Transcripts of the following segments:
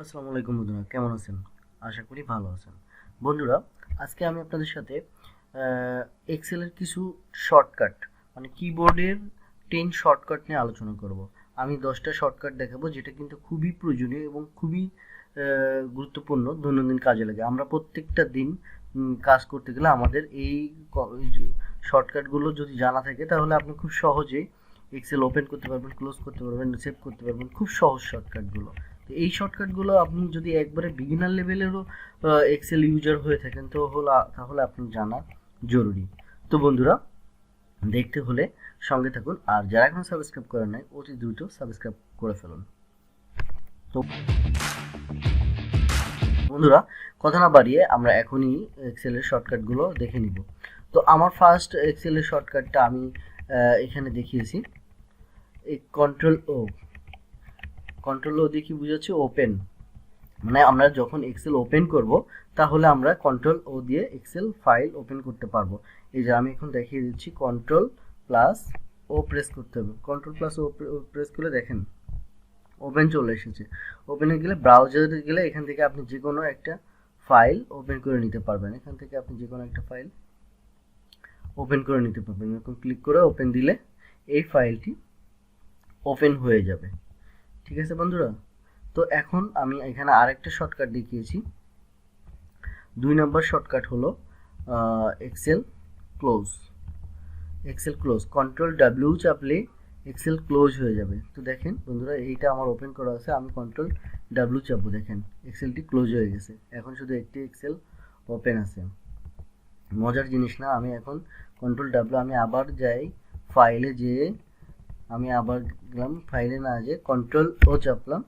আসসালামু আলাইকুম বন্ধুরা, কেমন আছেন? আশা করি ভালো আছেন। বন্ধুরা, আজকে আমি আপনাদের সাথে এক্সেলের কিছু শর্টকাট মানে কিবোর্ডের 10 শর্টকাট নিয়ে আলোচনা করব। আমি 10টা শর্টকাট দেখাবো যেটা কিন্তু খুবই প্রয়োজনীয় এবং খুবই গুরুত্বপূর্ণ, দৈনন্দিন কাজে লাগে। আমরা প্রত্যেকটা দিন কাজ করতে গেলে আমাদের এই শর্টকাটগুলো যদি জানা থাকে তাহলে আপনি খুব সহজেই এক্সেল ওপেন করতে পারবেন, ক্লোজ করতে পারবেন, সেভ করতে পারবেন। খুব সহজ শর্টকাটগুলো। তো এই শর্টকাটগুলো আপনি যদি একবারে বিগিনার লেভেলেরও এক্সেল ইউজার হয়ে থাকেন তাহলে আপনি জানা জরুরি। তো বন্ধুরা, দেখতে হলে সঙ্গে থাকুন, আর যারা এখন সাবস্ক্রাইব করেন নাই অতি দ্রুত সাবস্ক্রাইব করে ফেলুন। তো বন্ধুরা, কথা না বাড়িয়ে আমরা এখনই এক্সেলের শর্টকাটগুলো দেখে নিব। তো আমার ফার্স্ট এক্সেলের শর্টকাটটা আমি এখানে দেখিয়েছি। এই কন্ট্রোল ও দিয়ে কি বুঝাচ্ছি? ওপেন। মানে আমরা যখন এক্সেল ওপেন করব তাহলে আমরা কন্ট্রোল ও দিয়ে এক্সেল ফাইল ওপেন করতে পারবো। এই যে আমি এখন দেখিয়ে দিচ্ছি, কন্ট্রোল প্লাস ও প্রেস করতে হবে। কন্ট্রোল প্লাস ও প্রেস করে দেখেন ওপেন চলে এসেছে। ওপেনে গেলে ব্রাউজারে গেলে এখান থেকে আপনি যে কোনো একটা ফাইল ওপেন করে নিতে পারবেন। এখান থেকে আপনি যে কোনো একটা ফাইল ওপেন করে নিতে পারবেন। এরকম ক্লিক করে ওপেন দিলে এই ফাইলটি ওপেন হয়ে যাবে। ঠিক আছে বন্ধুরা? তো এখন আমি এখানে আরেকটা শর্টকাট দেখিয়েছি। 2 নম্বর শর্টকাট হলো এক্সেল ক্লোজ। কন্ট্রোল ডাব্লিউ চাপলে এক্সেল ক্লোজ হয়ে যাবে। তো দেখেন বন্ধুরা, এইটা আমার ওপেন করা আছে, আমি কন্ট্রোল ডাব্লিউ চাপবো, দেখেন এক্সেলটি ক্লোজ হয়ে গেছে। এখন শুধু একটি এক্সেল ওপেন আছে। মজার জিনিস না? আমি এখন কন্ট্রোল ডাব্লিউ, আমি আবার যাই ফাইলে, যেয়ে আমি আবার গেলাম ফাইলে, না যে কন্ট্রোল ও চাপলাম।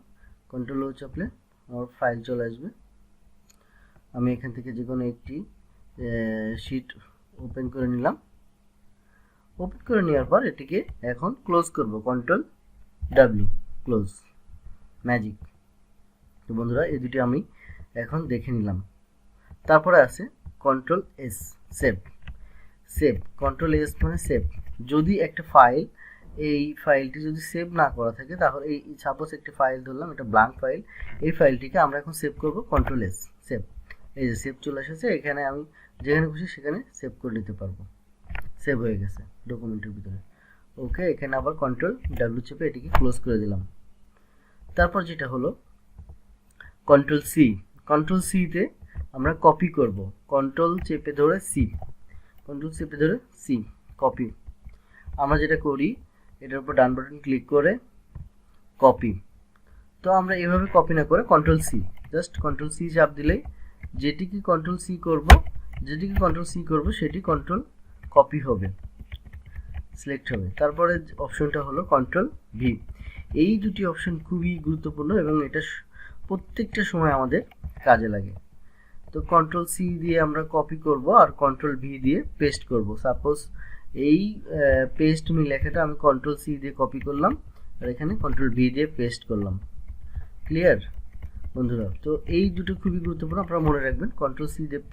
কন্ট্রোল ও চাপলে আমার ফাইল চলে আসবে। আমি এখান থেকে যে কোনো একটি শিট ওপেন করে নিলাম। ওপেন করে নেওয়ার পর এটিকে এখন ক্লোজ করব। Control W, close, magic. তো বন্ধুরা, এই দুটি আমি এখন দেখে নিলাম। তারপরে আছে control S, save. Control S মানে সেভ। যদি একটা ফাইল, এই ফাইলটি যদি সেভ না করা থাকে তাহলে এই সাপোজ একটি ফাইল ধরলাম, এটা ব্ল্যাঙ্ক ফাইল, এই ফাইলটিকে আমরা এখন সেভ করব। Control S, save. এই যে সেভ চলে এসেছে, এখানে আমি যেখানে খুশি সেখানে সেভ করে নিতে পারবো। সেভ হয়ে গেছে ডকুমেন্টের ভিতরে। ওকে, এখানে আবার কন্ট্রোল ডাব্লিউ চেপে এটিকে ক্লোজ করে দিলাম। তারপর যেটা হলো কন্ট্রোল সিতে আমরা কপি করব। কন্ট্রোল চেপে ধরে সি, কপি। আমরা যেটা করি, এটার উপর ডান বাটন ক্লিক করে কপি। তো আমরা এভাবে কপি না করে control C, just control C চাপ দিলেই যেটিকে কন্ট্রোল সি করব সেটি কন্ট্রোল কপি হবে, সিলেক্ট হবে। তারপরে অপশনটা হলো কন্ট্রোল ভি। এই দুটি অপশন খুবই গুরুত্বপূর্ণ এবং এটা প্রত্যেকটা সময় আমাদের কাজে লাগে। তো কন্ট্রোল সি দিয়ে আমরা কপি করব আর কন্ট্রোল ভি দিয়ে পেস্ট করব। সাপোজ এই পেস্ট মি লেখাটা আমি কন্ট্রোল সি দিয়ে কপি করলাম আর এখানে কন্ট্রোল ভি দিয়ে পেস্ট করলাম। ক্লিয়ার বন্ধুরা? তো এই দুটো খুবই গুরুত্বপূর্ণ, আপনারা মনে রাখবেন। কন্ট্রোল সি দিয়ে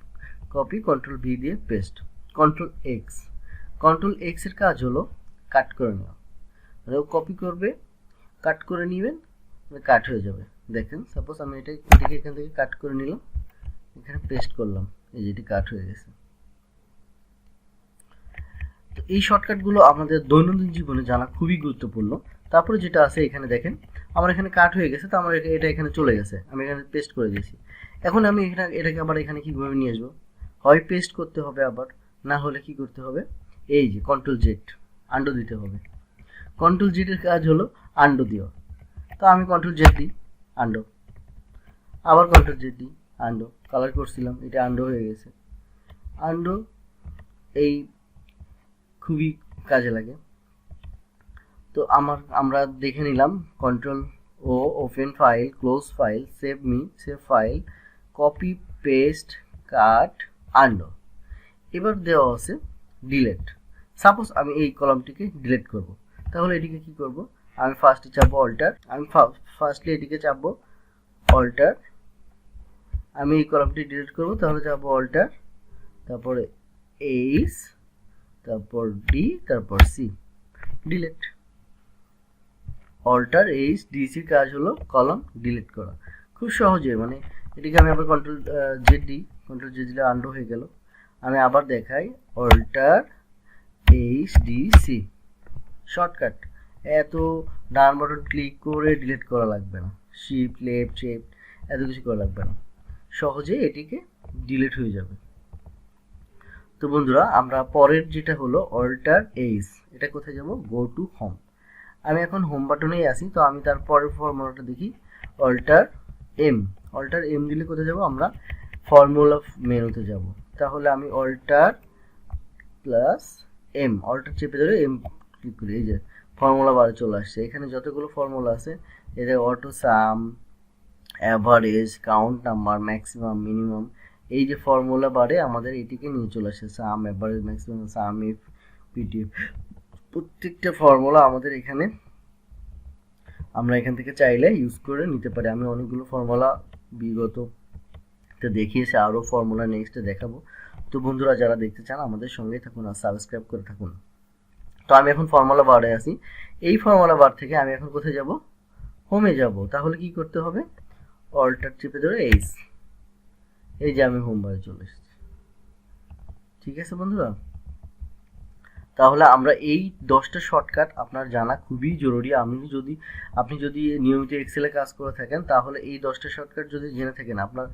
কপি, কন্ট্রোল ভি দিয়ে পেস্ট। কন্ট্রোল এক্স এর কাজ হলো কাট করে নেওয়া। মানে কপি করবে, কাট করে নেবেন, কাট হয়ে যাবে। দেখেন সাপোজ আমি এটিকে এখান থেকে কাট করে নিলাম, এখানে পেস্ট করলাম, এই যে এটি কাট হয়ে গেছে। তো এই শর্টকাটগুলো আমাদের দৈনন্দিন জীবনে জানা খুবই গুরুত্বপূর্ণ। তারপরে যেটা আছে এখানে দেখেন, আমার এখানে কাট হয়ে গেছে, তো আমার এটা এখানে চলে গেছে, আমি এখানে পেস্ট করে দিয়েছি। এখন আমি এটাকে আবার এখানে কিভাবে নিয়ে আসবো? হয় পেস্ট করতে হবে, আবার না হলে কি করতে হবে, এই যে কন্ট্রোল জেড, আন্ডু দিতে হবে। কন্ট্রোল জেড এর কাজ হলো আন্ডু দেওয়া। তো আমি কন্ট্রোল জেড দিই, আন্ডু, আবার কন্ট্রোল জেড দিই, আন্ডু। কালার করছিলাম, এটা আন্ডু হয়ে গেছে। আন্ডু এই খুবই কাজে লাগে। তো আমরা দেখে নিলাম control O, open file, close file, save file, copy, paste, cut, undo. এবার দেওয়া আছে ডিলেট। সাপোজ আমি এই কলামটিকে ডিলিট করব, তাহলে এটিকে কি করব? আমি ফার্স্টে চাপবো অল্টার, এটিকে চাপবো অল্টার। আমি এই কলামটি ডিলিট করব, তাহলে চাপবো অল্টার, তারপরে এইচ, তারপর ডি, তারপর C, delete. Alt H D C কাজ হলো কলাম ডিলিট করা। খুব সহজে, মানে এটিকে আমি আবার কন্ট্রোল জেড দিই, কন্ট্রোল জেড দিলে আন্ডু হয়ে গেল। আমি আবার দেখাই, অল্টার HDC শর্টকাট, এত ডান বাটন ক্লিক করে ডিলিট করা লাগবে না, শিফট লেফট শিফট এত কিছু করা লাগবে না, সহজে এটিকে ডিলিট হয়ে যাবে। তো বন্ধুরা আমরা পরের যেটা হলো অল্টার এইচ, এটা কোথায় যাব, গো টু হোম। আমি এখন হোম বাটনেই আছি, তো আমি তার পরের ফর্মুলাটা দেখি, অল্টার এম। অল্টার এম দিলে কোথায় যাব, আমরা ফর্মুলা মেনুতে যাব। তাহলে আমি অল্টার প্লাস এম, অল্টার চেপে ধরে এম ক্লিক করি, এই যে ফর্মুলা বারে চলে আসছে। এখানে যতগুলো ফর্মুলা আছে, এদের auto sum, average, count number, maximum, minimum, এই যে ফর্মুলা বারে আমাদের এটিকে নিয়ে চলে আসছে, sum, average, maximum, sum, if, PTF, প্রত্যেকটা ফর্মুলা আমাদের এখানে আমরা এখান থেকে চাইলে ইউজ করে নিতে পারি। আমি অনেকগুলো ফর্মুলা বিগত দেখিয়েছি, আরও ফর্মুলা নেক্সটে দেখাবো। তো বন্ধুরা যারা দেখতে চান আমাদের সঙ্গেই থাকুন আর সাবস্ক্রাইব করে থাকুন। তো আমি এখন ফর্মুলা বারে আছি, এই ফর্মুলা বার থেকে আমি এখন কোথায় যাব, হোমে যাব। তাহলে কি করতে হবে, অল্টার চেপে ধরে এইচ, এই যে আমি হোম বারে চলে এসেছি। ঠিক আছে বন্ধুরা, তাহলে আমরা এই 10টা শর্টকাট আপনার জানা খুবই জরুরি। আপনি যদি নিয়মিত এক্সেলে কাজ করে থাকেন, তাহলে এই 10টা শর্টকাট যদি জেনে থাকেন, আপনার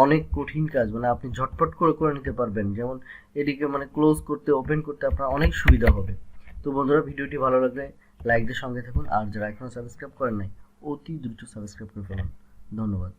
অনেক কঠিন কাজ মানে আপনি ঝটপট করে নিতে পারবেন। যেমন এটিকে মানে ক্লোজ করতে, ওপেন করতে আপনার অনেক সুবিধা হবে। তো বন্ধুরা ভিডিওটি ভালো লাগলে লাইক দিয়ে সঙ্গে থাকুন, আর যারা এখনো সাবস্ক্রাইব করেন নাই অতি দ্রুত সাবস্ক্রাইব করে ফেলুন। ধন্যবাদ।